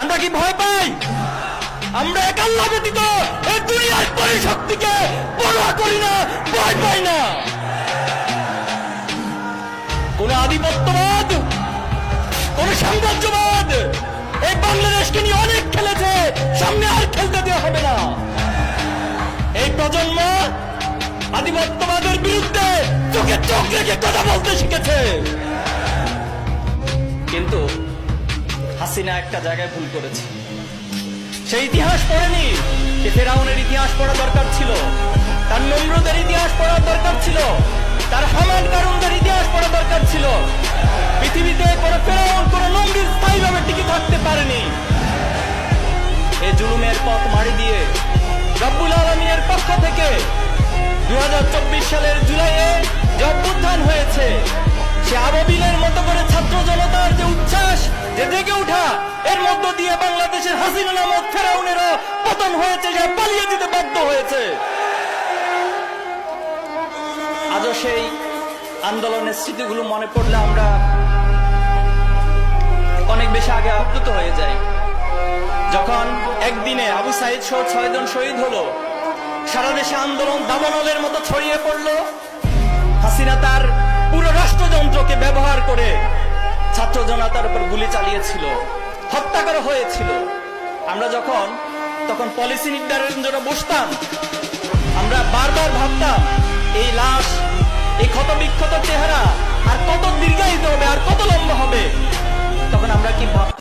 আমরা কি ভয় পাই? আমরা এক আল্লাহ ব্যতীত এই দুনিয়ার পরিশক্তিকে পরোয়া করি না, ভয় পাই না। কোন আধিপত্যবাদ, কোন সাম্রাজ্যবাদ এই বাংলাদেশকে নিয়ে অনেক খেলেছে, সামনে আর খেলতে দেওয়া হবে না। এই প্রজন্ম আধিপত্যবাদের বিরুদ্ধে চোখে চোখ রেখে কথা বলতে শিখেছে। কিন্তু হাসিনা একটা জায়গায় ভুল করেছে। সেই ইতিহাস পড়েনি। সে ফেরাউনের ইতিহাস পড়া দরকার ছিল, তার নমরুদের ইতিহাস পড়ার দরকার ছিল, তার হামান কারুনদের ইতিহাস পড়া দরকার ছিল। পৃথিবীতে কোনো ফেরাউন, কোনো নমরুদ স্থায়ীভাবে টিকে থাকতে পারেনি। এই জুলুমের পথ মারি দিয়ে রব্বুল আলামিনের পক্ষ থেকে 2024 সালের জুলাইয়ে যে অভ্যুত্থান হয়েছে, সে আবাবিলের মতো করে ছাত্র জনতার যে উচ্ছ্বাস, যে জেগে ওঠা, এর মধ্য দিয়ে বাংলাদেশের হাসিনা নামক ফেরাউনেরও পতন হয়েছে, সে পালিয়ে যেতে বাধ্য হয়েছে। আজও সেই আন্দোলনের স্মৃতিগুলো মনে পড়লে আমরা অনেক বেশি আগে আপ্লুত হয়ে যাই। যখন একদিনে আবু সাইদ সহ 6 জন শহীদ হলো, সারা দেশে আন্দোলন দাবানলের মতো ছড়িয়ে পড়লো। হাসিনা তার পুরো রাষ্ট্রযন্ত্রকে ব্যবহার করে ছাত্র জনতার উপর গুলি চালিয়েছিল, হত্যা করা হয়েছিল। আমরা তখন পলিসি নির্ধারণের জন্য বসতাম, আমরা বারবার ভাবতাম এই লাশ, এই ক্ষত বিক্ষত চেহারা আর কত দীর্ঘায়িত হবে, আর কত লম্বা হবে। তখন আমরা কি ভাবতাম?